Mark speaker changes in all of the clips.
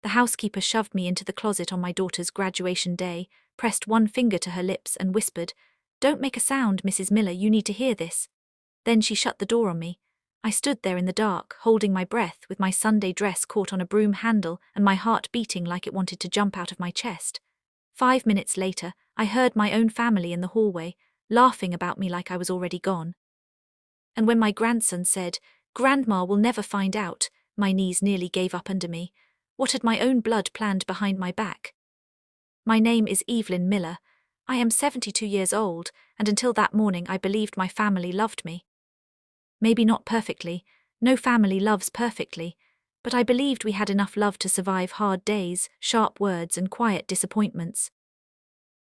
Speaker 1: The housekeeper shoved me into the closet on my daughter's graduation day, pressed one finger to her lips and whispered, "Don't make a sound, Mrs. Miller, you need to hear this." Then she shut the door on me. I stood there in the dark, holding my breath, with my Sunday dress caught on a broom handle and my heart beating like it wanted to jump out of my chest. 5 minutes later, I heard my own family in the hallway, laughing about me like I was already gone. And when my grandson said, "Grandma will never find out," my knees nearly gave up under me. What had my own blood planned behind my back? My name is Evelyn Miller. I am 72 years old, and until that morning I believed my family loved me. Maybe not perfectly, no family loves perfectly, but I believed we had enough love to survive hard days, sharp words, and quiet disappointments.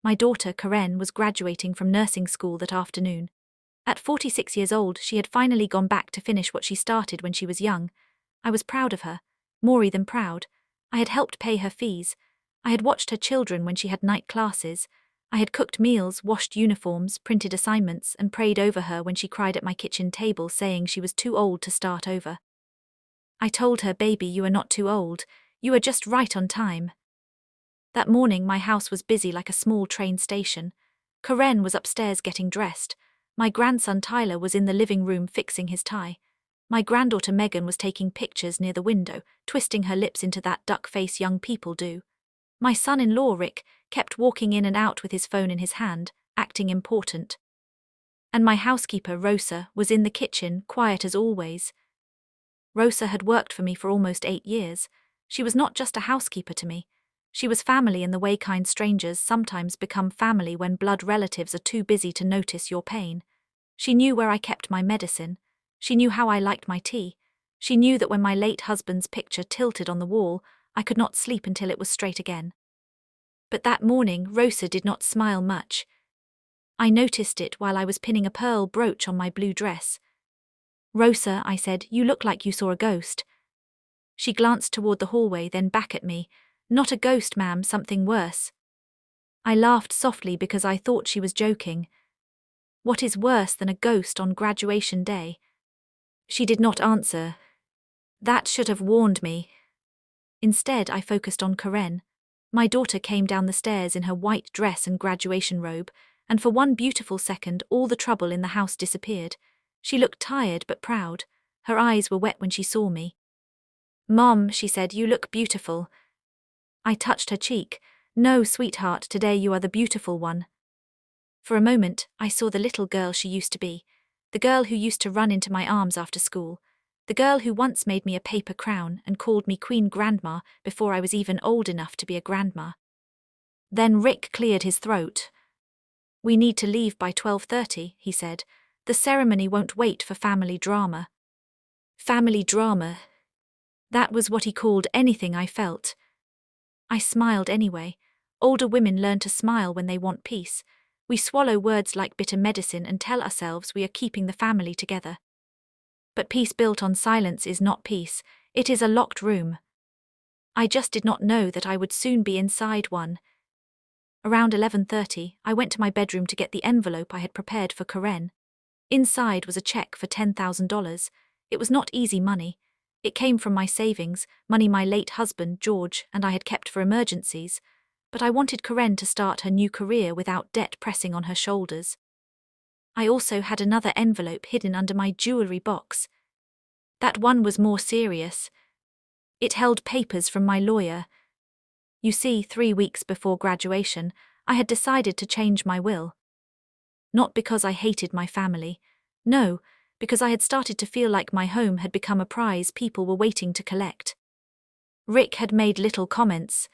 Speaker 1: My daughter, Karen, was graduating from nursing school that afternoon. At 46 years old, she had finally gone back to finish what she started when she was young. I was proud of her, more than proud. I had helped pay her fees. I had watched her children when she had night classes. I had cooked meals, washed uniforms, printed assignments, and prayed over her when she cried at my kitchen table saying she was too old to start over. I told her, "Baby, you are not too old. You are just right on time." That morning my house was busy like a small train station. Karen was upstairs getting dressed. My grandson Tyler was in the living room fixing his tie. My granddaughter Megan was taking pictures near the window, twisting her lips into that duck face young people do. My son-in-law Rick kept walking in and out with his phone in his hand, acting important. And my housekeeper Rosa was in the kitchen, quiet as always. Rosa had worked for me for almost 8 years. She was not just a housekeeper to me. She was family in the way kind strangers sometimes become family when blood relatives are too busy to notice your pain. She knew where I kept my medicine. She knew how I liked my tea. She knew that when my late husband's picture tilted on the wall, I could not sleep until it was straight again. But that morning, Rosa did not smile much. I noticed it while I was pinning a pearl brooch on my blue dress. "Rosa," I said, "you look like you saw a ghost." She glanced toward the hallway, then back at me. "Not a ghost, ma'am, something worse." I laughed softly because I thought she was joking. What is worse than a ghost on graduation day? She did not answer. That should have warned me. Instead, I focused on Karen. My daughter came down the stairs in her white dress and graduation robe, and for one beautiful second all the trouble in the house disappeared. She looked tired but proud. Her eyes were wet when she saw me. "Mom," she said, "you look beautiful." I touched her cheek. "No, sweetheart, today you are the beautiful one." For a moment, I saw the little girl she used to be, the girl who used to run into my arms after school, the girl who once made me a paper crown and called me Queen Grandma before I was even old enough to be a grandma. Then Rick cleared his throat. "We need to leave by 12:30, he said. "The ceremony won't wait for family drama." Family drama. That was what he called anything I felt. I smiled anyway. Older women learn to smile when they want peace. We swallow words like bitter medicine and tell ourselves we are keeping the family together. But peace built on silence is not peace, it is a locked room. I just did not know that I would soon be inside one. Around 11:30, I went to my bedroom to get the envelope I had prepared for Karen. Inside was a check for $10,000. It was not easy money. It came from my savings, money my late husband, George, and I had kept for emergencies. But I wanted Karen to start her new career without debt pressing on her shoulders. I also had another envelope hidden under my jewelry box. That one was more serious. It held papers from my lawyer. You see, 3 weeks before graduation, I had decided to change my will. Not because I hated my family. No, because I had started to feel like my home had become a prize people were waiting to collect. Rick had made little comments.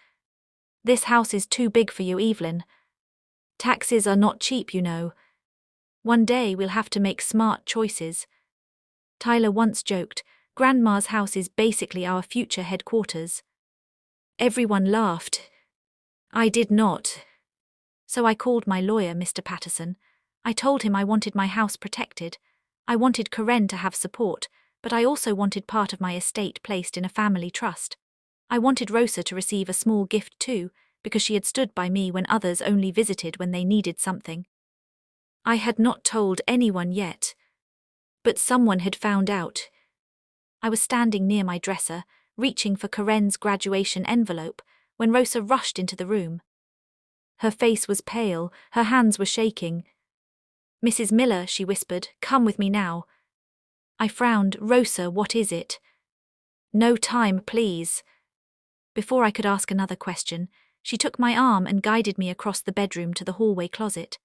Speaker 1: "This house is too big for you, Evelyn. Taxes are not cheap, you know. One day we'll have to make smart choices." Tyler once joked, "Grandma's house is basically our future headquarters." Everyone laughed. I did not. So I called my lawyer, Mr. Patterson. I told him I wanted my house protected. I wanted Karen to have support, but I also wanted part of my estate placed in a family trust. I wanted Rosa to receive a small gift too, because she had stood by me when others only visited when they needed something. I had not told anyone yet. But someone had found out. I was standing near my dresser, reaching for Karen's graduation envelope, when Rosa rushed into the room. Her face was pale, her hands were shaking. "Mrs. Miller," she whispered, "come with me now." I frowned. "Rosa, what is it?" "No time, please." Before I could ask another question, she took my arm and guided me across the bedroom to the hallway closet.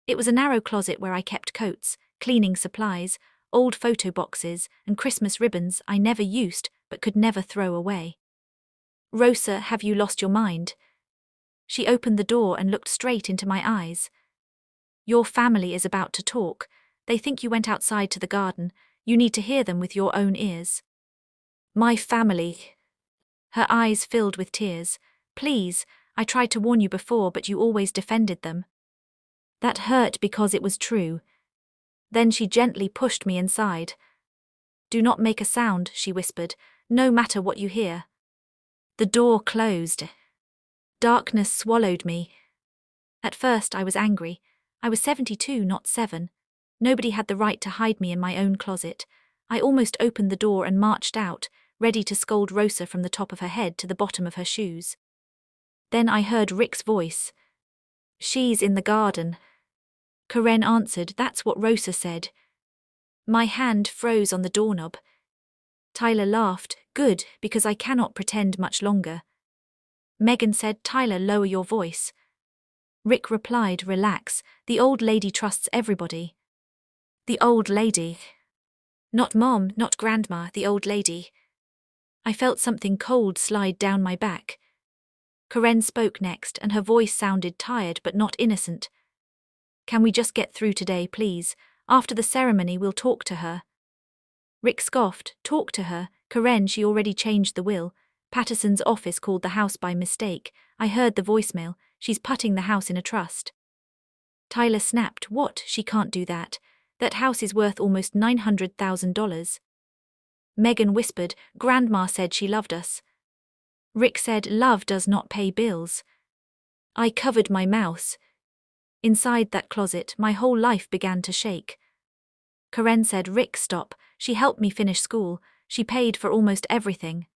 Speaker 1: It was a narrow closet where I kept coats, cleaning supplies, old photo boxes, and Christmas ribbons I never used but could never throw away. "Rosa, have you lost your mind?" She opened the door and looked straight into my eyes. "Your family is about to talk. They think you went outside to the garden. You need to hear them with your own ears." "My family." Her eyes filled with tears. "Please, I tried to warn you before, but you always defended them." That hurt because it was true. Then she gently pushed me inside. "Do not make a sound," she whispered, "no matter what you hear." The door closed. Darkness swallowed me. At first I was angry. I was 72, not 7. Nobody had the right to hide me in my own closet. I almost opened the door and marched out, ready to scold Rosa from the top of her head to the bottom of her shoes. Then I heard Rick's voice. "She's in the garden." Karen answered, "That's what Rosa said." My hand froze on the doorknob. Tyler laughed. "Good, because I cannot pretend much longer." Megan said, "Tyler, lower your voice." Rick replied, "Relax, the old lady trusts everybody." The old lady. Not Mom, not Grandma, the old lady. I felt something cold slide down my back. Karen spoke next, and her voice sounded tired but not innocent. "Can we just get through today, please? After the ceremony, we'll talk to her." Rick scoffed. "Talk to her? Karen, she already changed the will. Patterson's office called the house by mistake. I heard the voicemail. She's putting the house in a trust." Tyler snapped. "What? She can't do that. That house is worth almost $900,000. Megan whispered, "Grandma said she loved us." Rick said, "Love does not pay bills." I covered my mouth. Inside that closet, my whole life began to shake. Karen said, "Rick, stop. She helped me finish school. She paid for almost everything."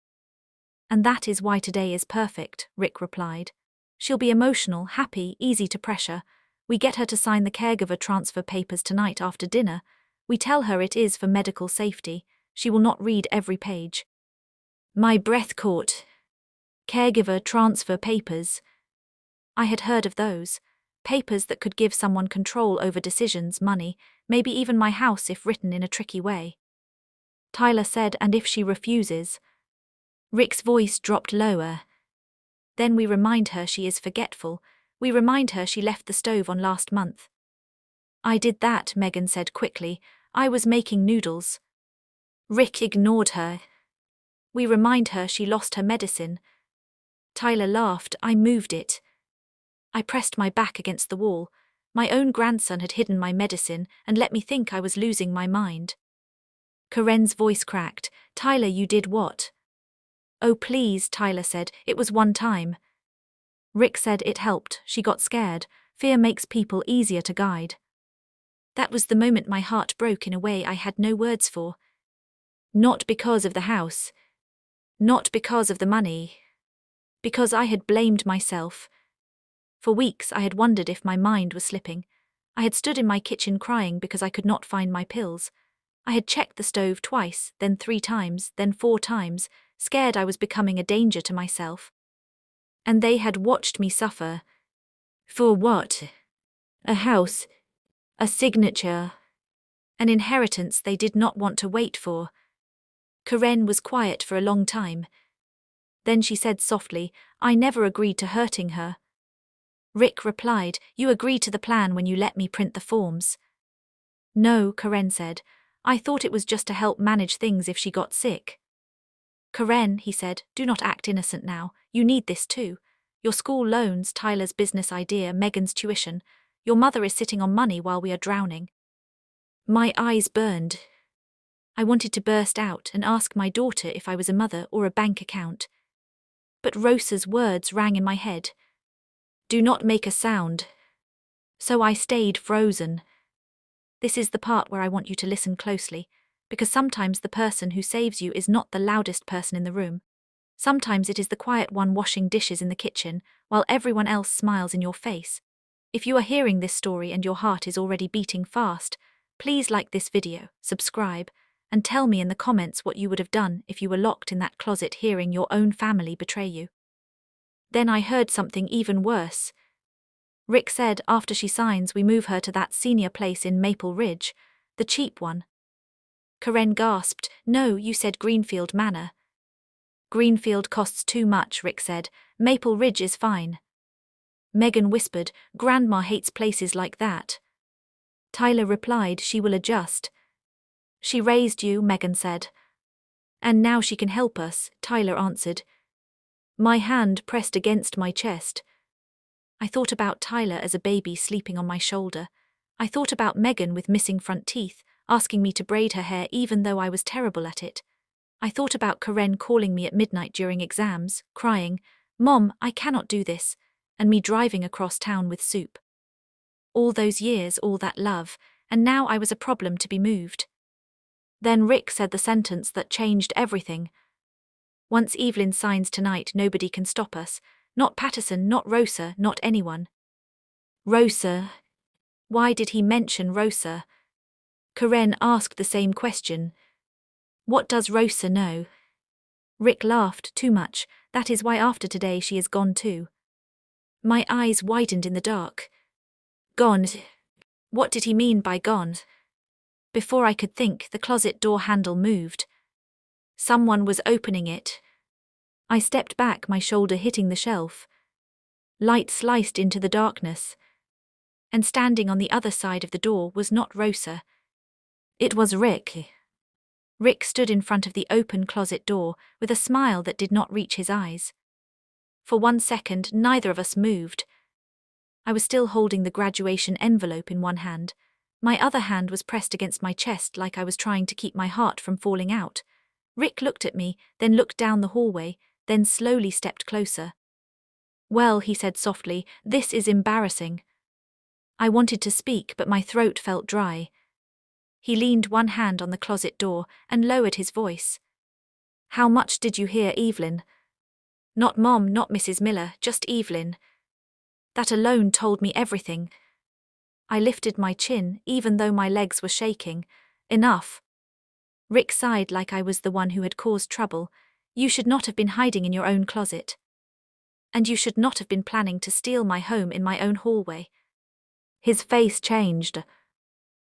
Speaker 1: "And that is why today is perfect," Rick replied. "She'll be emotional, happy, easy to pressure. We get her to sign the caregiver transfer papers tonight after dinner. We tell her it is for medical safety. She will not read every page." My breath caught. Caregiver transfer papers. I had heard of those. Papers that could give someone control over decisions, money, maybe even my house if written in a tricky way. Tyler said, "And if she refuses?" Rick's voice dropped lower. "Then we remind her she is forgetful. We remind her she left the stove on last month." "I did that," Megan said quickly. "I was making noodles." Rick ignored her. "We remind her she lost her medicine." Tyler laughed. "I moved it." I pressed my back against the wall. My own grandson had hidden my medicine and let me think I was losing my mind. Karen's voice cracked. "Tyler, you did what?" "Oh please," Tyler said, "it was one time." Rick said it helped. She got scared. Fear makes people easier to guide. That was the moment my heart broke in a way I had no words for. Not because of the house. Not because of the money. Because I had blamed myself. For weeks I had wondered if my mind was slipping. I had stood in my kitchen crying because I could not find my pills. I had checked the stove twice, then 3 times, then 4 times, scared I was becoming a danger to myself. And they had watched me suffer. For what? A house. A signature. An inheritance they did not want to wait for. Karen was quiet for a long time. Then she said softly, "I never agreed to hurting her." Rick replied, "You agreed to the plan when you let me print the forms." "No," Karen said. "I thought it was just to help manage things if she got sick." "Karen," he said, "do not act innocent now. You need this too. Your school loans, Tyler's business idea, Megan's tuition. Your mother is sitting on money while we are drowning." My eyes burned. I wanted to burst out and ask my daughter if I was a mother or a bank account. But Rosa's words rang in my head. "Do not make a sound." So I stayed frozen. This is the part where I want you to listen closely, because sometimes the person who saves you is not the loudest person in the room. Sometimes it is the quiet one washing dishes in the kitchen, while everyone else smiles in your face. If you are hearing this story and your heart is already beating fast, please like this video, subscribe, and tell me in the comments what you would have done if you were locked in that closet hearing your own family betray you. Then I heard something even worse. Rick said after she signs we move her to that senior place in Maple Ridge, the cheap one. Karen gasped, "No, you said Greenfield Manor." "Greenfield costs too much," Rick said. "Maple Ridge is fine." Megan whispered, "Grandma hates places like that." Tyler replied, "She will adjust." "She raised you," Megan said. "And now she can help us," Tyler answered. My hand pressed against my chest. I thought about Tyler as a baby sleeping on my shoulder. I thought about Megan with missing front teeth, asking me to braid her hair even though I was terrible at it. I thought about Karen calling me at midnight during exams, crying, "Mom, I cannot do this," and me driving across town with soup. All those years, all that love, and now I was a problem to be moved. Then Rick said the sentence that changed everything. "Once Evelyn signs tonight, nobody can stop us. Not Patterson, not Rosa, not anyone." Rosa. Why did he mention Rosa? Karen asked the same question. What does Rosa know? Rick laughed. "Too much. That is why after today she is gone too." My eyes widened in the dark. Gone? What did he mean by gone? Before I could think, the closet door handle moved. Someone was opening it. I stepped back, my shoulder hitting the shelf. Light sliced into the darkness. And standing on the other side of the door was not Rosa. It was Rick. Rick stood in front of the open closet door with a smile that did not reach his eyes. For 1 second, neither of us moved. I was still holding the graduation envelope in one hand. My other hand was pressed against my chest like I was trying to keep my heart from falling out. Rick looked at me, then looked down the hallway, then slowly stepped closer. "Well," he said softly, "this is embarrassing." I wanted to speak, but my throat felt dry. He leaned one hand on the closet door and lowered his voice. "How much did you hear, Evelyn?" "Not Mom, not Mrs. Miller, just Evelyn." That alone told me everything. I lifted my chin, even though my legs were shaking. "Enough." Rick sighed like I was the one who had caused trouble. "You should not have been hiding in your own closet. And you should not have been planning to steal my home in my own hallway." His face changed.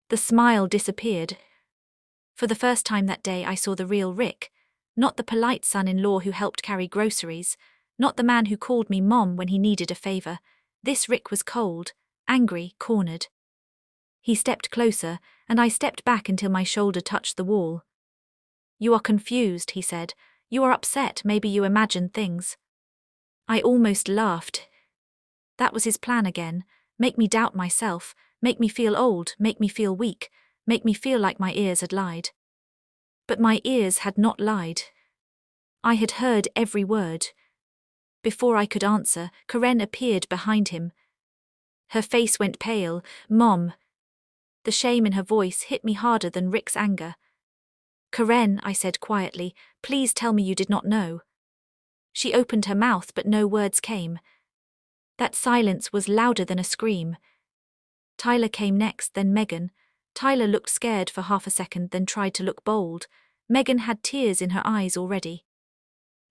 Speaker 1: The smile disappeared. For the first time that day I saw the real Rick, not the polite son-in-law who helped carry groceries, not the man who called me Mom when he needed a favor. This Rick was cold, angry, cornered. He stepped closer, and I stepped back until my shoulder touched the wall. "You are confused," he said. "You are upset, maybe you imagine things." I almost laughed. That was his plan again. Make me doubt myself, make me feel old, make me feel weak, make me feel like my ears had lied. But my ears had not lied. I had heard every word. Before I could answer, Karen appeared behind him. Her face went pale. "Mom." The shame in her voice hit me harder than Rick's anger. "Karen," I said quietly, "please tell me you did not know." She opened her mouth but no words came. That silence was louder than a scream. Tyler came next, then Megan. Tyler looked scared for half a second, then tried to look bold. Megan had tears in her eyes already.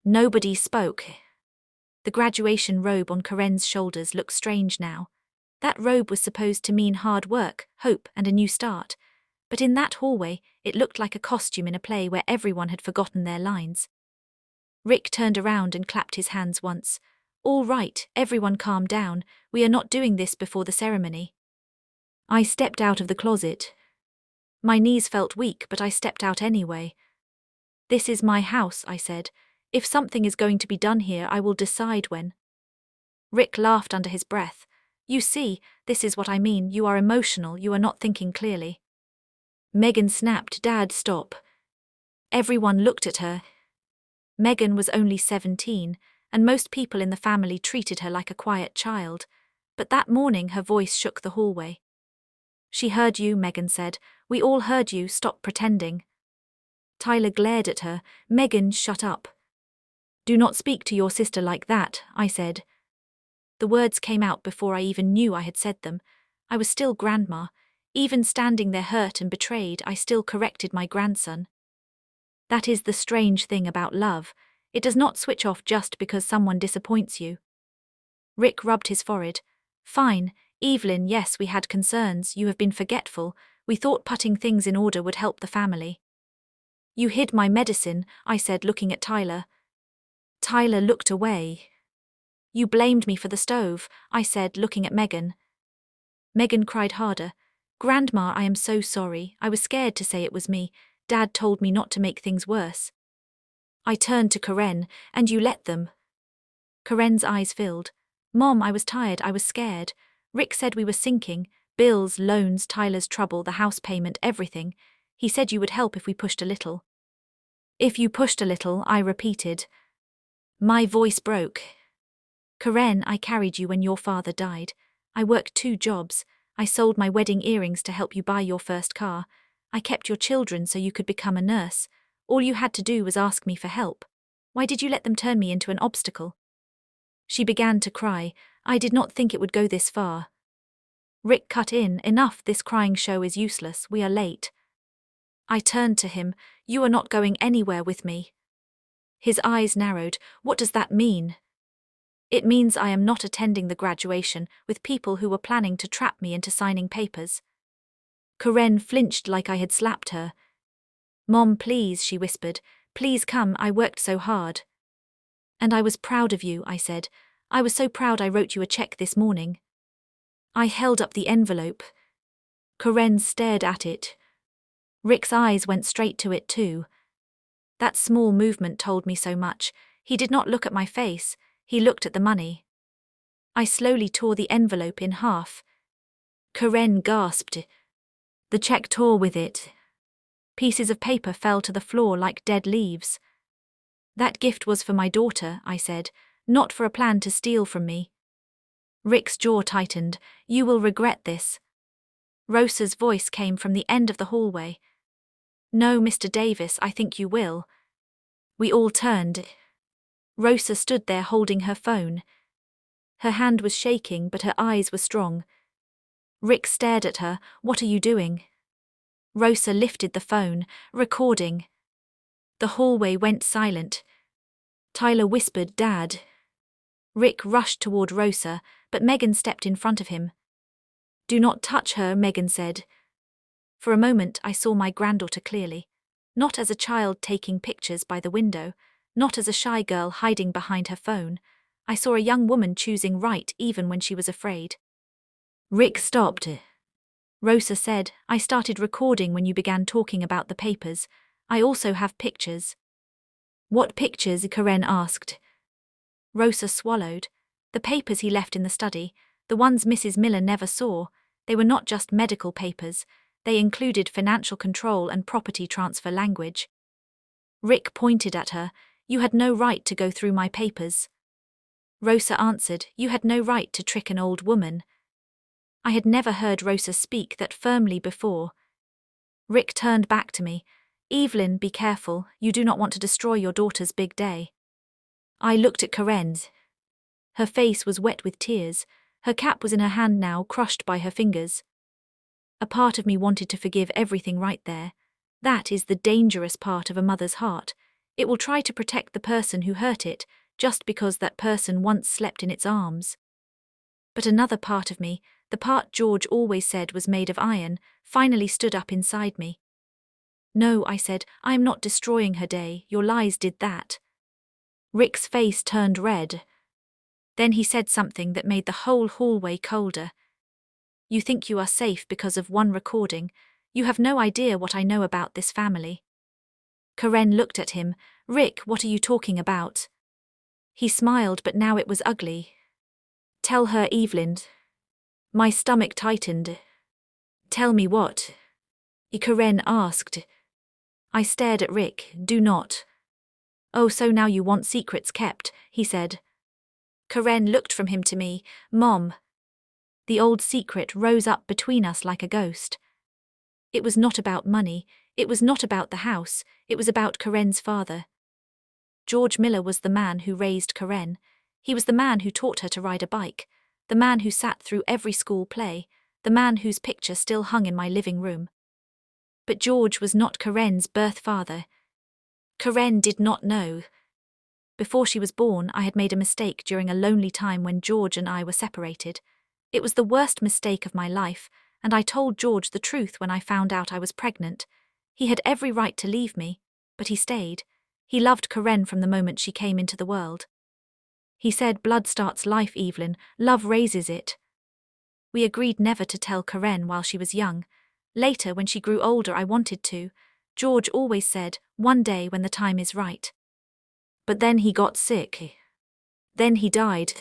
Speaker 1: Nobody spoke. The graduation robe on Karen's shoulders looked strange now. That robe was supposed to mean hard work, hope, and a new start. But in that hallway, it looked like a costume in a play where everyone had forgotten their lines. Rick turned around and clapped his hands once. "All right, everyone calm down. We are not doing this before the ceremony." I stepped out of the closet. My knees felt weak, but I stepped out anyway. "This is my house," I said. "If something is going to be done here, I will decide when." Rick laughed under his breath. "You see, this is what I mean. You are emotional, you are not thinking clearly." Megan snapped, "Dad, stop." Everyone looked at her. Megan was only 17, and most people in the family treated her like a quiet child. But that morning her voice shook the hallway. "She heard you," Megan said. "We all heard you, stop pretending." Tyler glared at her. "Megan, shut up." Do not speak to your sister like that, I said. The words came out before I even knew I had said them. I was still Grandma. Even standing there hurt and betrayed, I still corrected my grandson. That is the strange thing about love. It does not switch off just because someone disappoints you. Rick rubbed his forehead. Fine, Evelyn, yes, we had concerns, you have been forgetful. We thought putting things in order would help the family. You hid my medicine, I said, looking at Tyler. Tyler looked away. You blamed me for the stove, I said, looking at Megan. Megan cried harder. Grandma, I am so sorry. I was scared to say it was me. Dad told me not to make things worse. I turned to Karen, and you let them. Karen's eyes filled. Mom, I was tired, I was scared. Rick said we were sinking. Bills, loans, Tyler's trouble, the house payment, everything. He said you would help if we pushed a little. If you pushed a little, I repeated. My voice broke. Karen, I carried you when your father died. I worked 2 jobs. I sold my wedding earrings to help you buy your first car. I kept your children so you could become a nurse. All you had to do was ask me for help. Why did you let them turn me into an obstacle? She began to cry. I did not think it would go this far. Rick cut in. Enough, this crying show is useless. We are late. I turned to him. You are not going anywhere with me. His eyes narrowed. What does that mean? It means I am not attending the graduation with people who were planning to trap me into signing papers. Karen flinched like I had slapped her. Mom, please, she whispered. Please come, I worked so hard. And I was proud of you, I said. I was so proud I wrote you a check this morning. I held up the envelope. Karen stared at it. Rick's eyes went straight to it too. That small movement told me so much. He did not look at my face, he looked at the money. I slowly tore the envelope in half. Karen gasped. The check tore with it. Pieces of paper fell to the floor like dead leaves. That gift was for my daughter, I said, not for a plan to steal from me. Rick's jaw tightened. You will regret this. Rosa's voice came from the end of the hallway. No, Mr. Davis, I think you will. We all turned. Rosa stood there holding her phone. Her hand was shaking, but her eyes were strong. Rick stared at her. What are you doing? Rosa lifted the phone, recording. The hallway went silent. Tyler whispered, Dad. Rick rushed toward Rosa, but Megan stepped in front of him. Do not touch her, Megan said. For a moment I saw my granddaughter clearly, not as a child taking pictures by the window, not as a shy girl hiding behind her phone. I saw a young woman choosing right even when she was afraid. Rick stopped. Rosa said, I started recording when you began talking about the papers. I also have pictures. What pictures? Karen asked. Rosa swallowed. The papers he left in the study, the ones Mrs. Miller never saw. They were not just medical papers. They included financial control and property transfer language. Rick pointed at her. You had no right to go through my papers. Rosa answered, you had no right to trick an old woman. I had never heard Rosa speak that firmly before. Rick turned back to me. Evelyn, be careful, you do not want to destroy your daughter's big day. I looked at Karen's. Her face was wet with tears. Her cap was in her hand now, crushed by her fingers. A part of me wanted to forgive everything right there. That is the dangerous part of a mother's heart. It will try to protect the person who hurt it, just because that person once slept in its arms. But another part of me, the part George always said was made of iron, finally stood up inside me. No, I said, I am not destroying her day, your lies did that. Rick's face turned red. Then he said something that made the whole hallway colder. You think you are safe because of one recording. You have no idea what I know about this family. Karen looked at him. Rick, what are you talking about? He smiled, but now it was ugly. Tell her, Evelyn. My stomach tightened. Tell me what? Karen asked. I stared at Rick. Do not. Oh, so now you want secrets kept, he said. Karen looked from him to me. Mom. The old secret rose up between us like a ghost. It was not about money. It was not about the house. It was about Karen's father. George Miller was the man who raised Karen. He was the man who taught her to ride a bike, the man who sat through every school play, the man whose picture still hung in my living room. But George was not Karen's birth father. Karen did not know. Before she was born, I had made a mistake during a lonely time when George and I were separated. It was the worst mistake of my life, and I told George the truth when I found out I was pregnant. He had every right to leave me, but he stayed. He loved Karen from the moment she came into the world. He said, "Blood starts life, Evelyn. Love raises it." We agreed never to tell Karen while she was young. Later, when she grew older, I wanted to. George always said, "One day when the time is right." But then he got sick. Then he died.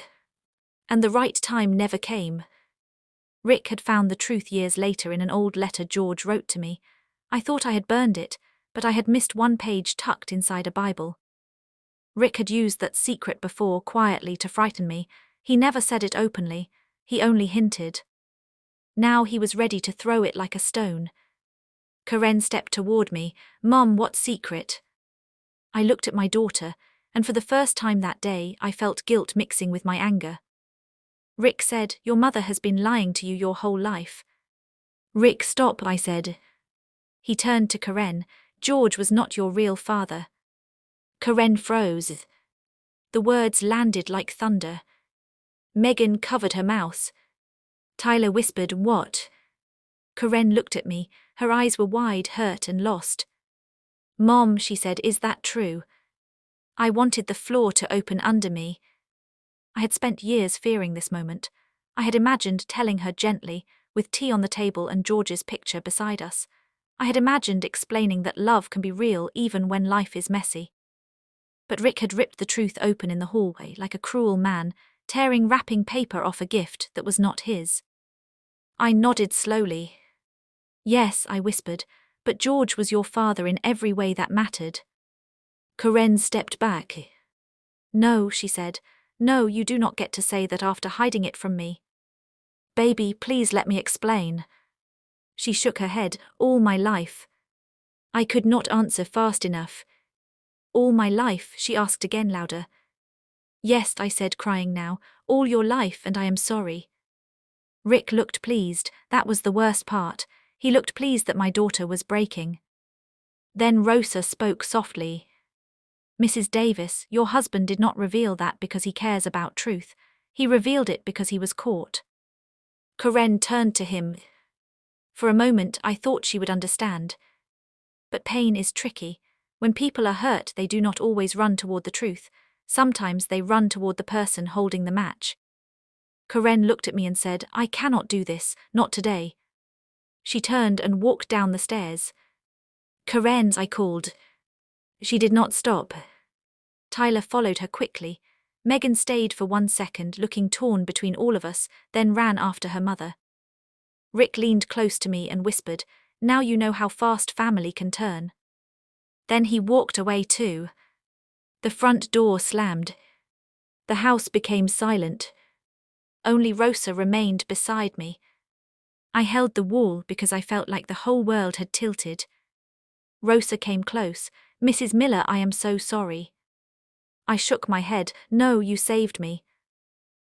Speaker 1: And the right time never came. Rick had found the truth years later in an old letter George wrote to me. I thought I had burned it, but I had missed one page tucked inside a Bible. Rick had used that secret before quietly to frighten me. He never said it openly. He only hinted. Now he was ready to throw it like a stone. Karen stepped toward me. "Mom, what secret?" I looked at my daughter, and for the first time that day, I felt guilt mixing with my anger. Rick said, "Your mother has been lying to you your whole life." "Rick, stop," I said. He turned to Karen. "George was not your real father." Karen froze. The words landed like thunder. Megan covered her mouth. Tyler whispered, "What?" Karen looked at me. Her eyes were wide, hurt and lost. "Mom," she said, "is that true?" I wanted the floor to open under me. I had spent years fearing this moment. I had imagined telling her gently, with tea on the table and George's picture beside us. I had imagined explaining that love can be real even when life is messy. But Rick had ripped the truth open in the hallway like a cruel man, tearing wrapping paper off a gift that was not his. I nodded slowly. "Yes," I whispered, "but George was your father in every way that mattered." Karen stepped back. "No," she said. "No, you do not get to say that after hiding it from me." "Baby, please let me explain." She shook her head. "All my life." I could not answer fast enough. "All my life?" she asked again louder. "Yes," I said, crying now. "All your life, and I am sorry." Rick looked pleased. That was the worst part. He looked pleased that my daughter was breaking. Then Rosa spoke softly. "Mrs. Davis, your husband did not reveal that because he cares about truth. He revealed it because he was caught." Karen turned to him. For a moment, I thought she would understand. But pain is tricky. When people are hurt, they do not always run toward the truth. Sometimes they run toward the person holding the match. Karen looked at me and said, "I cannot do this, not today." She turned and walked down the stairs. "Karen," I called. She did not stop. Tyler followed her quickly. Megan stayed for 1 second, looking torn between all of us, then ran after her mother. Rick leaned close to me and whispered, "Now you know how fast family can turn." Then he walked away too. The front door slammed. The house became silent. Only Rosa remained beside me. I held the wall because I felt like the whole world had tilted. Rosa came close. "Mrs. Miller, I am so sorry." I shook my head. "No, you saved me."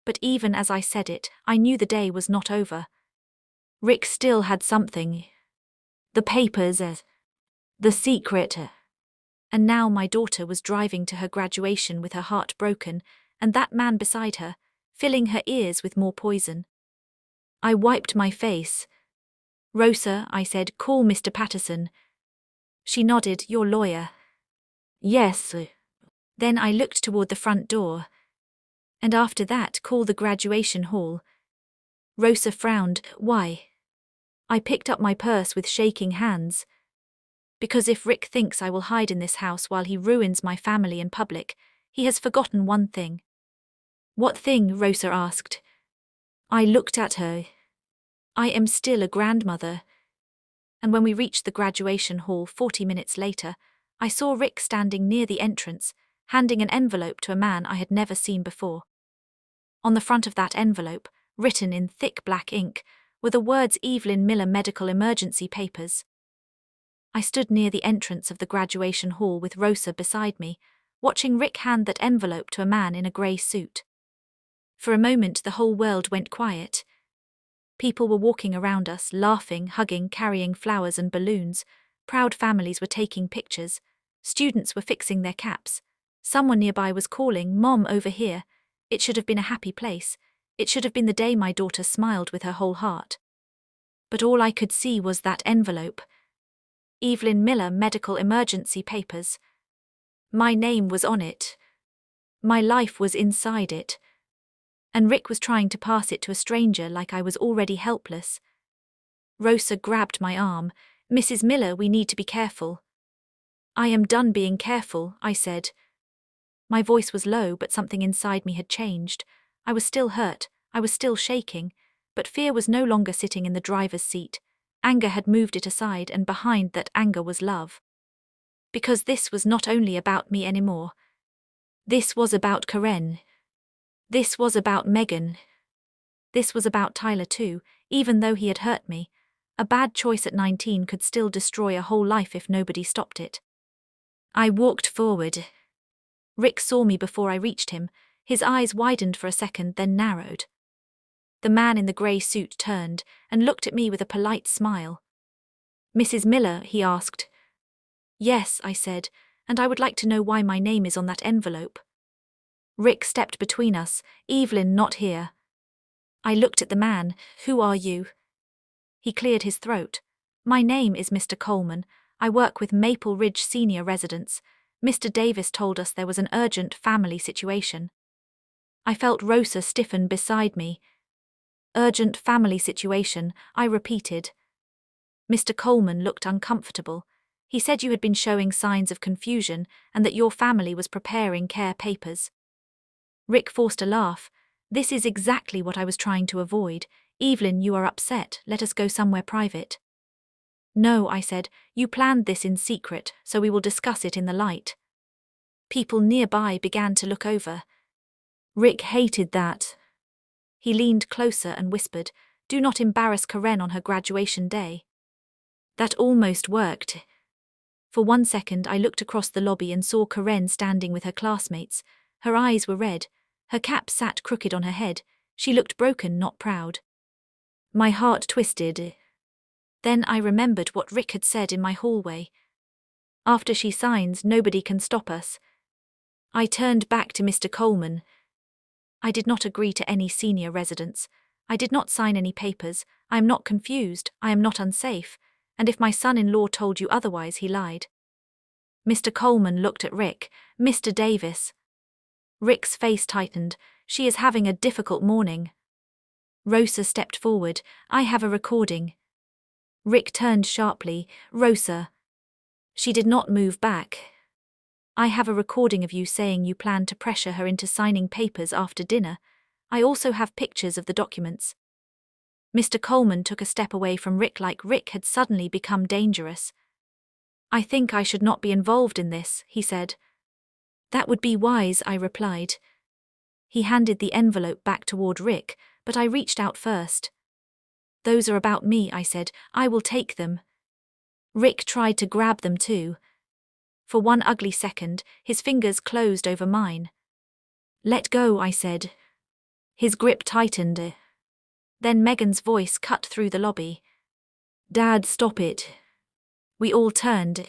Speaker 1: But even as I said it, I knew the day was not over. Rick still had something. The papers, the secret. And now my daughter was driving to her graduation with her heart broken, and that man beside her, filling her ears with more poison. I wiped my face. "Rosa," I said, "call Mr. Patterson." She nodded. "Your lawyer." "Yes." Then I looked toward the front door. "And after that, call the graduation hall." Rosa frowned. "Why?" I picked up my purse with shaking hands. "Because if Rick thinks I will hide in this house while he ruins my family in public, he has forgotten one thing." "What thing?" Rosa asked. I looked at her. I am still a grandmother. And when we reached the graduation hall 40 minutes later, I saw Rick standing near the entrance, handing an envelope to a man I had never seen before. On the front of that envelope, written in thick black ink, were the words "Evelyn Miller Medical Emergency Papers." I stood near the entrance of the graduation hall with Rosa beside me, watching Rick hand that envelope to a man in a grey suit. For a moment the whole world went quiet. People were walking around us, laughing, hugging, carrying flowers and balloons. Proud families were taking pictures. Students were fixing their caps. Someone nearby was calling, "Mom, over here." It should have been a happy place. It should have been the day my daughter smiled with her whole heart. But all I could see was that envelope. Evelyn Miller Medical Emergency Papers. My name was on it. My life was inside it. And Rick was trying to pass it to a stranger like I was already helpless. Rosa grabbed my arm. "Mrs. Miller, we need to be careful." "I am done being careful," I said. My voice was low, but something inside me had changed. I was still hurt, I was still shaking, but fear was no longer sitting in the driver's seat. Anger had moved it aside, and behind that anger was love. Because this was not only about me anymore. This was about Karen. This was about Megan. This was about Tyler too, even though he had hurt me. A bad choice at 19 could still destroy a whole life if nobody stopped it. I walked forward. Rick saw me before I reached him. His eyes widened for a second, then narrowed. The man in the grey suit turned and looked at me with a polite smile. "Mrs. Miller?" he asked. "Yes," I said, "and I would like to know why my name is on that envelope." Rick stepped between us. "Evelyn, not here." I looked at the man. "Who are you?" He cleared his throat. "My name is Mr. Coleman. I work with Maple Ridge Senior Residents. Mr. Davis told us there was an urgent family situation." I felt Rosa stiffen beside me. "Urgent family situation," I repeated. Mr. Coleman looked uncomfortable. He said you had been showing signs of confusion and that your family was preparing care papers. Rick forced a laugh. "This is exactly what I was trying to avoid. Evelyn, you are upset. Let us go somewhere private." "No," I said. "You planned this in secret, so we will discuss it in the light." People nearby began to look over. Rick hated that. He leaned closer and whispered, "Do not embarrass Karen on her graduation day." That almost worked. For 1 second I looked across the lobby and saw Karen standing with her classmates. Her eyes were red. Her cap sat crooked on her head. She looked broken, not proud. My heart twisted. Then I remembered what Rick had said in my hallway. "After she signs, nobody can stop us." I turned back to Mr. Coleman. "I did not agree to any senior residence. I did not sign any papers. I am not confused. I am not unsafe. And if my son-in-law told you otherwise, he lied." Mr. Coleman looked at Rick. "Mr. Davis." Rick's face tightened. "She is having a difficult morning." Rosa stepped forward. "I have a recording." Rick turned sharply. "Rosa." She did not move back. "I have a recording of you saying you planned to pressure her into signing papers after dinner. I also have pictures of the documents." Mr. Coleman took a step away from Rick like Rick had suddenly become dangerous. "I think I should not be involved in this," he said. "That would be wise," I replied. He handed the envelope back toward Rick, but I reached out first. "Those are about me," I said. "I will take them." Rick tried to grab them too. For 1 ugly second, his fingers closed over mine. "Let go," I said. His grip tightened. Then Megan's voice cut through the lobby. "Dad, stop it." We all turned.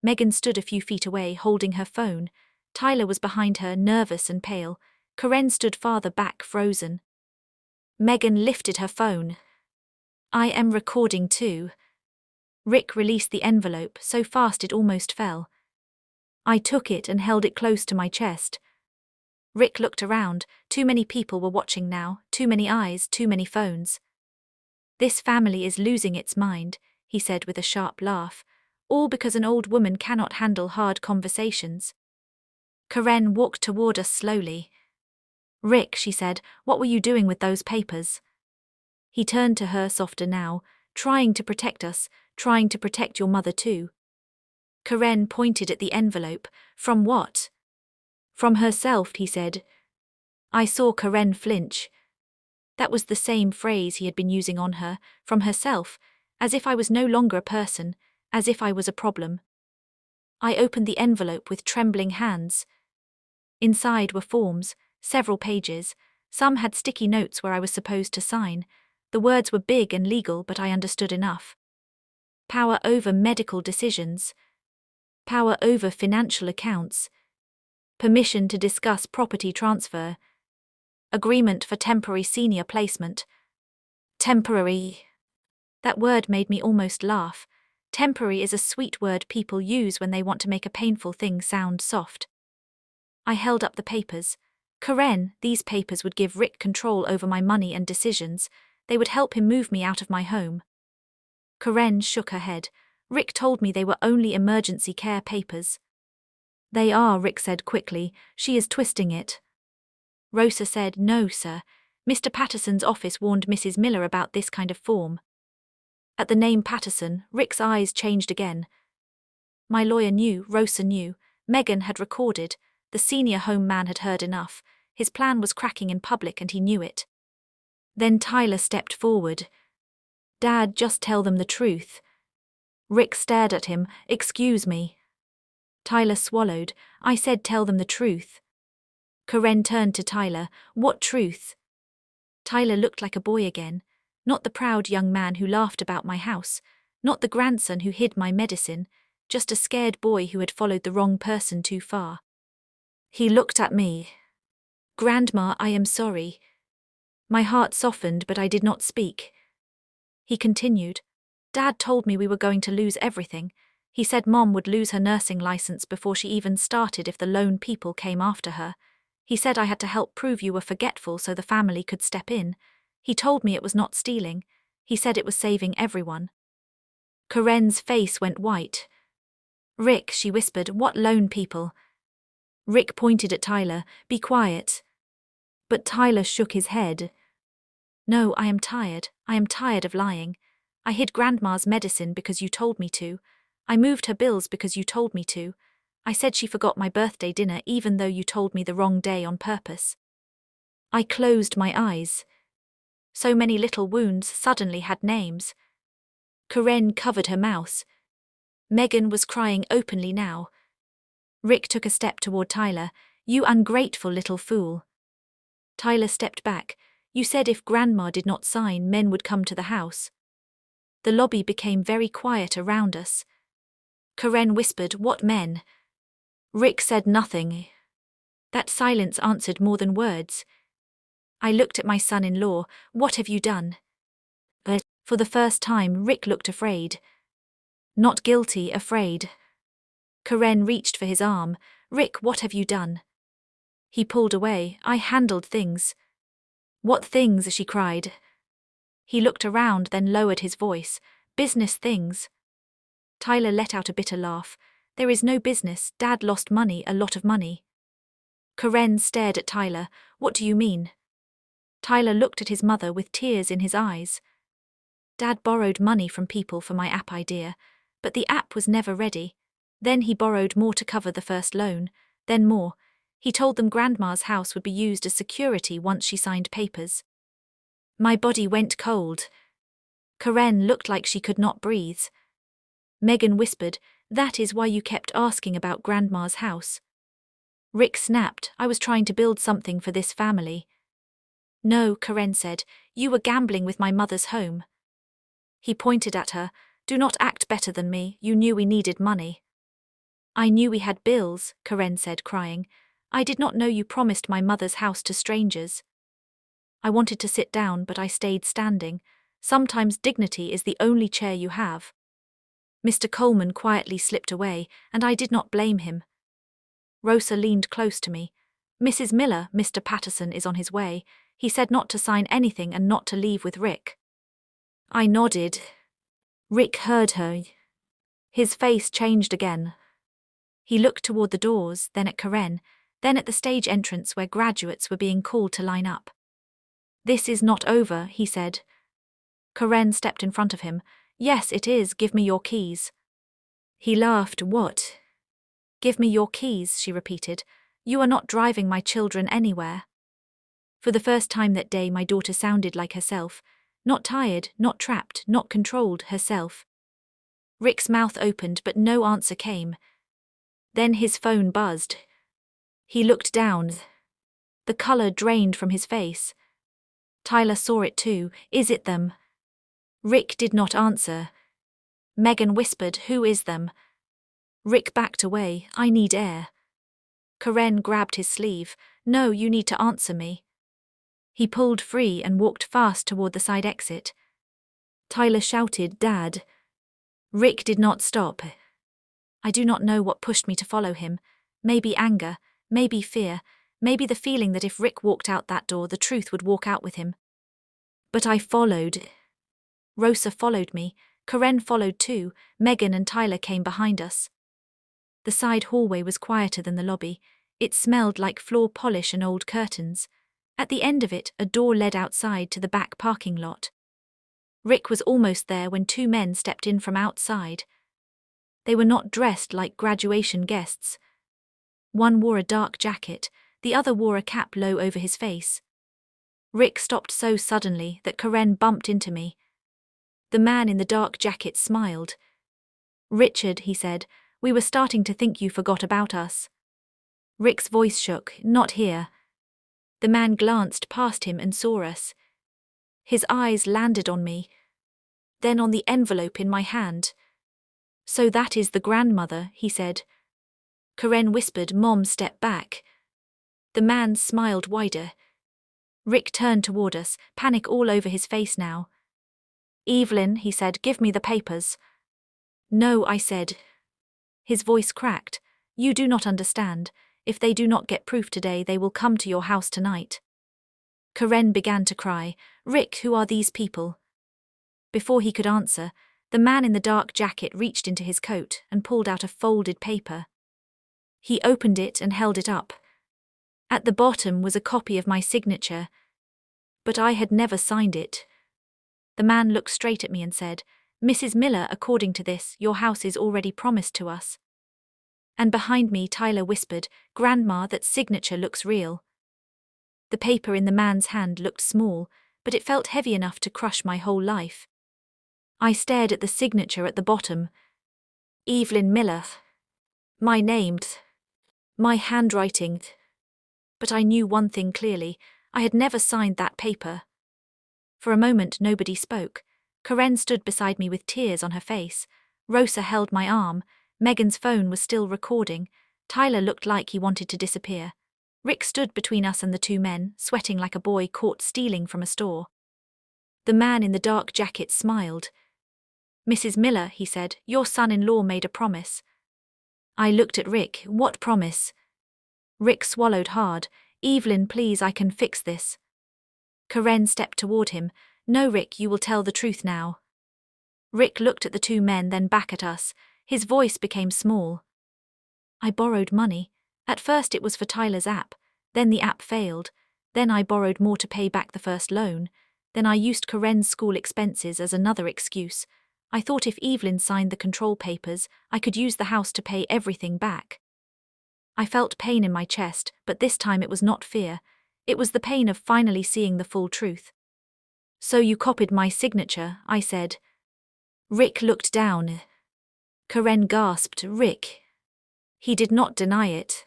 Speaker 1: Megan stood a few feet away, holding her phone. Tyler was behind her, nervous and pale. Karen stood farther back, frozen. Megan lifted her phone. "I am recording too." Rick released the envelope, so fast it almost fell. I took it and held it close to my chest. Rick looked around. Too many people were watching now, too many eyes, too many phones. "This family is losing its mind," he said with a sharp laugh, "all because an old woman cannot handle hard conversations." Karen walked toward us slowly. "Rick," she said, "what were you doing with those papers?" He turned to her, softer now. "Trying to protect us, trying to protect your mother too." Karen pointed at the envelope. "From what?" "From herself," he said. I saw Karen flinch. That was the same phrase he had been using on her, from herself, as if I was no longer a person, as if I was a problem. I opened the envelope with trembling hands. Inside were forms, several pages. Some had sticky notes where I was supposed to sign. The words were big and legal, but I understood enough. Power over medical decisions. Power over financial accounts. Permission to discuss property transfer. Agreement for temporary senior placement. Temporary. That word made me almost laugh. Temporary is a sweet word people use when they want to make a painful thing sound soft. I held up the papers. Karen, these papers would give Rick control over my money and decisions. They would help him move me out of my home. Karen shook her head. Rick told me they were only emergency care papers. They are, Rick said quickly. She is twisting it. Rosa said, no, sir. Mr. Patterson's office warned Mrs. Miller about this kind of form. At the name Patterson, Rick's eyes changed again. My lawyer knew, Rosa knew. Megan had recorded. The senior home man had heard enough. His plan was cracking in public and he knew it. Then Tyler stepped forward. Dad, just tell them the truth. Rick stared at him. Excuse me. Tyler swallowed. I said tell them the truth. Karen turned to Tyler. What truth? Tyler looked like a boy again. Not the proud young man who laughed about my house. Not the grandson who hid my medicine. Just a scared boy who had followed the wrong person too far. He looked at me. Grandma, I am sorry. My heart softened, but I did not speak. He continued. Dad told me we were going to lose everything. He said Mom would lose her nursing license before she even started if the lone people came after her. He said I had to help prove you were forgetful so the family could step in. He told me it was not stealing. He said it was saving everyone. Karen's face went white. Rick, she whispered, what lone people? Rick pointed at Tyler. Be quiet. But Tyler shook his head. No, I am tired. I am tired of lying. I hid Grandma's medicine because you told me to. I moved her bills because you told me to. I said she forgot my birthday dinner even though you told me the wrong day on purpose. I closed my eyes. So many little wounds suddenly had names. Karen covered her mouth. Megan was crying openly now. Rick took a step toward Tyler. You ungrateful little fool. Tyler stepped back. You said if Grandma did not sign, men would come to the house. The lobby became very quiet around us. Karen whispered, what men? Rick said nothing. That silence answered more than words. I looked at my son-in-law. What have you done? But for the first time, Rick looked afraid. Not guilty, afraid. Karen reached for his arm. Rick, what have you done? He pulled away. I handled things. What things? She cried. He looked around, then lowered his voice. Business things. Tyler let out a bitter laugh. There is no business. Dad lost money, a lot of money. Karen stared at Tyler. What do you mean? Tyler looked at his mother with tears in his eyes. Dad borrowed money from people for my app idea, but the app was never ready. Then he borrowed more to cover the first loan, then more. He told them Grandma's house would be used as security once she signed papers. My body went cold. Karen looked like she could not breathe. Megan whispered, that is why you kept asking about Grandma's house. Rick snapped, I was trying to build something for this family. No, Karen said, you were gambling with my mother's home. He pointed at her, do not act better than me, you knew we needed money. I knew we had bills, Karen said, crying. I did not know you promised my mother's house to strangers. I wanted to sit down, but I stayed standing. Sometimes dignity is the only chair you have. Mr. Coleman quietly slipped away, and I did not blame him. Rosa leaned close to me. Mrs. Miller, Mr. Patterson is on his way. He said not to sign anything and not to leave with Rick. I nodded. Rick heard her. His face changed again. He looked toward the doors, then at Karen, then at the stage entrance where graduates were being called to line up. This is not over, he said. Karen stepped in front of him. Yes, it is. Give me your keys. He laughed. What? Give me your keys, she repeated. You are not driving my children anywhere. For the first time that day, my daughter sounded like herself. Not tired, not trapped, not controlled, herself. Rick's mouth opened, but no answer came. Then his phone buzzed. He looked down. The color drained from his face. Tyler saw it too. Is it them? Rick did not answer. Megan whispered, who is them? Rick backed away. I need air. Karen grabbed his sleeve. No, you need to answer me. He pulled free and walked fast toward the side exit. Tyler shouted, Dad. Rick did not stop. I do not know what pushed me to follow him. Maybe anger, maybe fear, maybe the feeling that if Rick walked out that door, the truth would walk out with him. But I followed. Rosa followed me. Karen followed too. Megan and Tyler came behind us. The side hallway was quieter than the lobby. It smelled like floor polish and old curtains. At the end of it, a door led outside to the back parking lot. Rick was almost there when two men stepped in from outside. They were not dressed like graduation guests. One wore a dark jacket, the other wore a cap low over his face. Rick stopped so suddenly that Karen bumped into me. The man in the dark jacket smiled. Richard, he said, we were starting to think you forgot about us. Rick's voice shook. Not here. The man glanced past him and saw us. His eyes landed on me, then on the envelope in my hand. So that is the grandmother, he said. Karen whispered, Mom, step back. The man smiled wider. Rick turned toward us, panic all over his face now. Evelyn, he said, give me the papers. No, I said. His voice cracked. You do not understand. If they do not get proof today, they will come to your house tonight. Karen began to cry. Rick, who are these people? Before he could answer, the man in the dark jacket reached into his coat and pulled out a folded paper. He opened it and held it up. At the bottom was a copy of my signature, but I had never signed it. The man looked straight at me and said, Mrs. Miller, according to this, your house is already promised to us. And behind me, Tyler whispered, Grandma, that signature looks real. The paper in the man's hand looked small, but it felt heavy enough to crush my whole life. I stared at the signature at the bottom. Evelyn Miller. My name. My handwriting. But I knew one thing clearly. I had never signed that paper. For a moment nobody spoke. Karen stood beside me with tears on her face. Rosa held my arm. Megan's phone was still recording. Tyler looked like he wanted to disappear. Rick stood between us and the two men, sweating like a boy caught stealing from a store. The man in the dark jacket smiled. Mrs. Miller, he said, your son-in-law made a promise. I looked at Rick. What promise? Rick swallowed hard. Evelyn, please, I can fix this. Karen stepped toward him. No, Rick, you will tell the truth now. Rick looked at the two men, then back at us. His voice became small. I borrowed money. At first it was for Tyler's app. Then the app failed. Then I borrowed more to pay back the first loan. Then I used Karen's school expenses as another excuse. I thought if Evelyn signed the control papers, I could use the house to pay everything back. I felt pain in my chest, but this time it was not fear. It was the pain of finally seeing the full truth. So you copied my signature, I said. Rick looked down. Karen gasped, Rick. He did not deny it.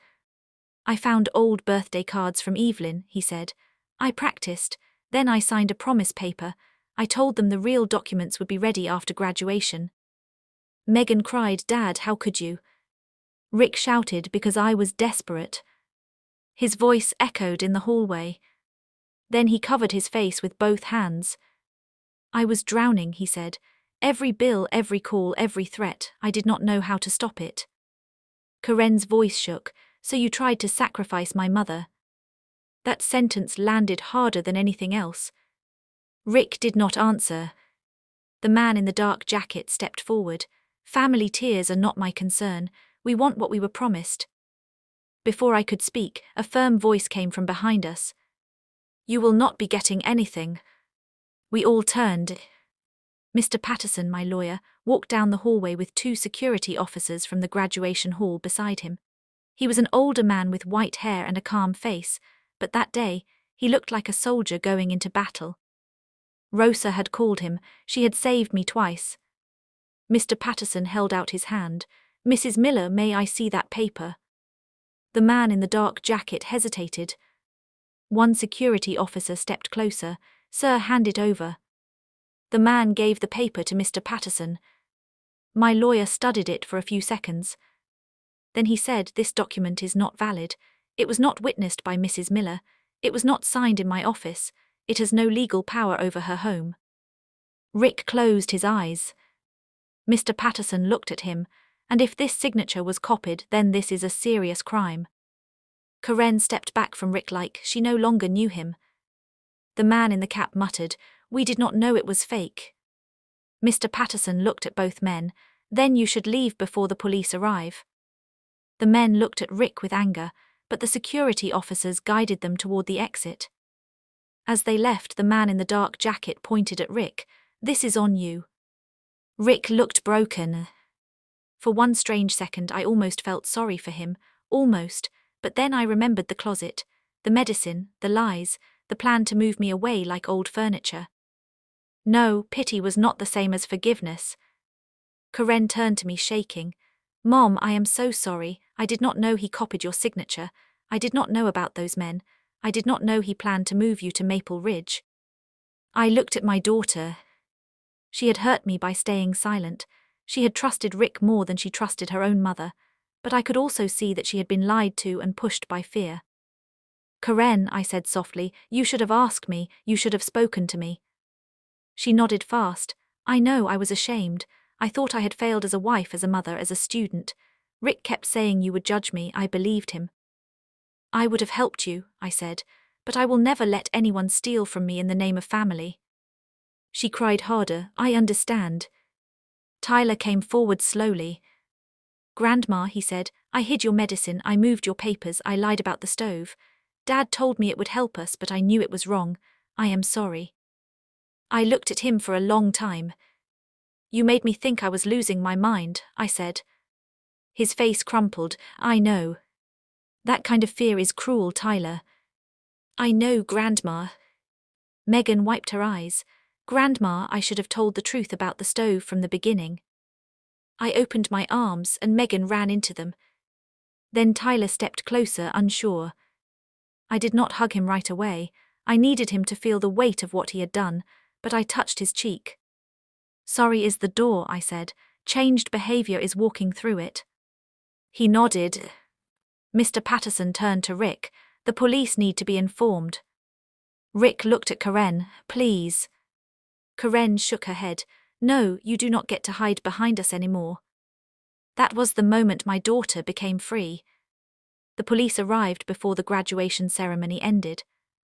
Speaker 1: I found old birthday cards from Evelyn, he said. I practiced. Then I signed a promise paper. I told them the real documents would be ready after graduation. Megan cried, Dad, how could you? Rick shouted because I was desperate. His voice echoed in the hallway. Then he covered his face with both hands. I was drowning, he said. Every bill, every call, every threat, I did not know how to stop it. Karen's voice shook. So you tried to sacrifice my mother. That sentence landed harder than anything else. Rick did not answer. The man in the dark jacket stepped forward. Family tears are not my concern. We want what we were promised. Before I could speak, a firm voice came from behind us. You will not be getting anything. We all turned. Mr. Patterson, my lawyer, walked down the hallway with two security officers from the graduation hall beside him. He was an older man with white hair and a calm face, but that day, he looked like a soldier going into battle. Rosa had called him. She had saved me twice. Mr. Patterson held out his hand. Mrs. Miller, may I see that paper? The man in the dark jacket hesitated. One security officer stepped closer. Sir, hand it over. The man gave the paper to Mr. Patterson. My lawyer studied it for a few seconds. Then he said, this document is not valid. It was not witnessed by Mrs. Miller. It was not signed in my office. It has no legal power over her home. Rick closed his eyes. Mr. Patterson looked at him, and if this signature was copied, then this is a serious crime. Karen stepped back from Rick like she no longer knew him. The man in the cap muttered, we did not know it was fake. Mr. Patterson looked at both men. Then you should leave before the police arrive. The men looked at Rick with anger, but the security officers guided them toward the exit. As they left, the man in the dark jacket pointed at Rick. This is on you. Rick looked broken. For one strange second I almost felt sorry for him, almost, but then I remembered the closet, the medicine, the lies, the plan to move me away like old furniture. No, pity was not the same as forgiveness. Karen turned to me shaking. Mom, I am so sorry. I did not know he copied your signature. I did not know about those men. I did not know he planned to move you to Maple Ridge. I looked at my daughter. She had hurt me by staying silent. She had trusted Rick more than she trusted her own mother, but I could also see that she had been lied to and pushed by fear. Karen, I said softly, you should have asked me, you should have spoken to me. She nodded fast. I know, I was ashamed. I thought I had failed as a wife, as a mother, as a student. Rick kept saying you would judge me. I believed him. I would have helped you, I said, but I will never let anyone steal from me in the name of family. She cried harder. I understand. Tyler came forward slowly. Grandma, he said, I hid your medicine, I moved your papers, I lied about the stove. Dad told me it would help us, but I knew it was wrong. I am sorry. I looked at him for a long time. You made me think I was losing my mind, I said. His face crumpled. I know. That kind of fear is cruel, Tyler. I know, Grandma. Megan wiped her eyes. Grandma, I should have told the truth about the stove from the beginning. I opened my arms and Megan ran into them. Then Tyler stepped closer, unsure. I did not hug him right away. I needed him to feel the weight of what he had done, but I touched his cheek. Sorry is the door, I said. Changed behavior is walking through it. He nodded. Mr. Patterson turned to Rick. The police need to be informed. Rick looked at Karen. Please. Karen shook her head. No, you do not get to hide behind us anymore. That was the moment my daughter became free. The police arrived before the graduation ceremony ended.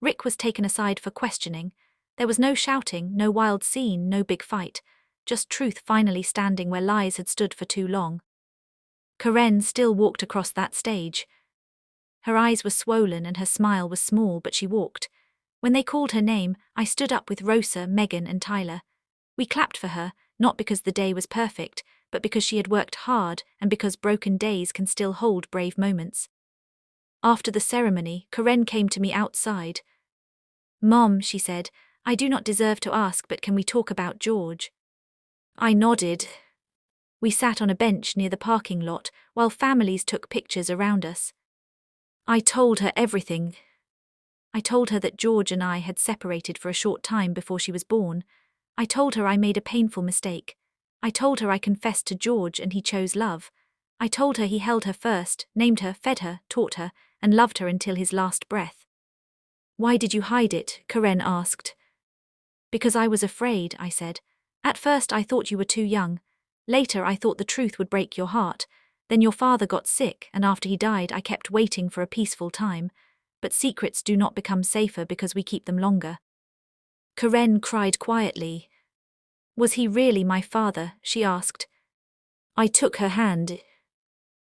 Speaker 1: Rick was taken aside for questioning. There was no shouting, no wild scene, no big fight. Just truth finally standing where lies had stood for too long. Karen still walked across that stage. Her eyes were swollen and her smile was small, but she walked. When they called her name, I stood up with Rosa, Megan, and Tyler. We clapped for her, not because the day was perfect, but because she had worked hard and because broken days can still hold brave moments. After the ceremony, Karen came to me outside. Mom, she said, I do not deserve to ask, but can we talk about George? I nodded. We sat on a bench near the parking lot while families took pictures around us. I told her everything. I told her that George and I had separated for a short time before she was born. I told her I made a painful mistake. I told her I confessed to George and he chose love. I told her he held her first, named her, fed her, taught her, and loved her until his last breath. Why did you hide it? Karen asked. Because I was afraid, I said. At first I thought you were too young. Later I thought the truth would break your heart. Then your father got sick, and after he died I kept waiting for a peaceful time. But secrets do not become safer because we keep them longer. Karen cried quietly. Was he really my father? She asked. I took her hand.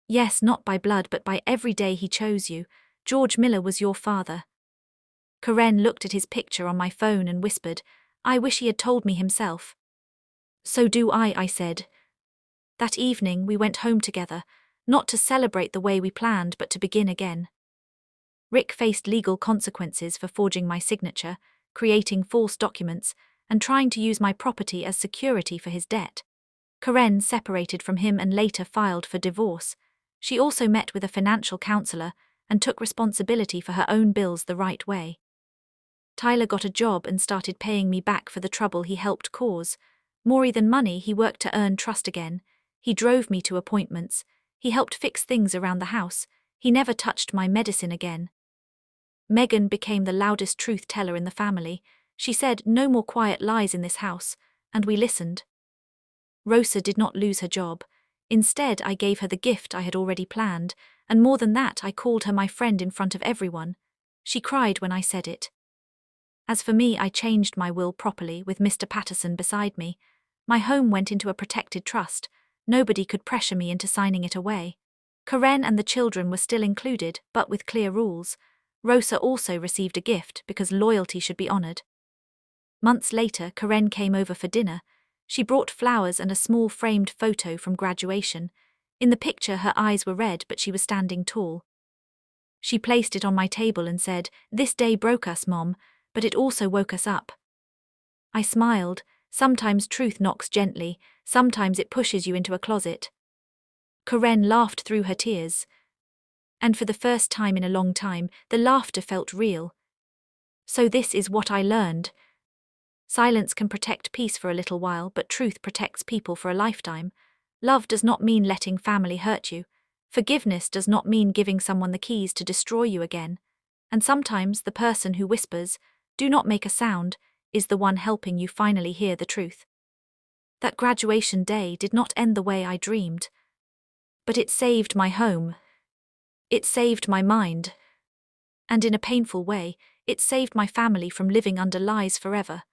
Speaker 1: Yes, not by blood, but by every day he chose you. George Miller was your father. Karen looked at his picture on my phone and whispered, I wish he had told me himself. So do I said. That evening we went home together, not to celebrate the way we planned, but to begin again. Rick faced legal consequences for forging my signature, creating false documents, and trying to use my property as security for his debt. Karen separated from him and later filed for divorce. She also met with a financial counselor and took responsibility for her own bills the right way. Tyler got a job and started paying me back for the trouble he helped cause. More than money, he worked to earn trust again. He drove me to appointments. He helped fix things around the house. He never touched my medicine again. Megan became the loudest truth teller in the family. She said no more quiet lies in this house, and we listened. Rosa did not lose her job. Instead, I gave her the gift I had already planned, and more than that, I called her my friend in front of everyone. She cried when I said it. As for me, I changed my will properly with Mr. Patterson beside me. My home went into a protected trust. Nobody could pressure me into signing it away. Karen and the children were still included, but with clear rules. Rosa also received a gift because loyalty should be honored. Months later, Karen came over for dinner. She brought flowers and a small framed photo from graduation. In the picture, her eyes were red, but she was standing tall. She placed it on my table and said, "This day broke us, Mom, but it also woke us up." I smiled. Sometimes truth knocks gently, sometimes it pushes you into a closet. Karen laughed through her tears. And for the first time in a long time, the laughter felt real. So this is what I learned. Silence can protect peace for a little while, but truth protects people for a lifetime. Love does not mean letting family hurt you. Forgiveness does not mean giving someone the keys to destroy you again. And sometimes the person who whispers, "Do not make a sound," is the one helping you finally hear the truth. That graduation day did not end the way I dreamed. But it saved my home. It saved my mind. And in a painful way, it saved my family from living under lies forever.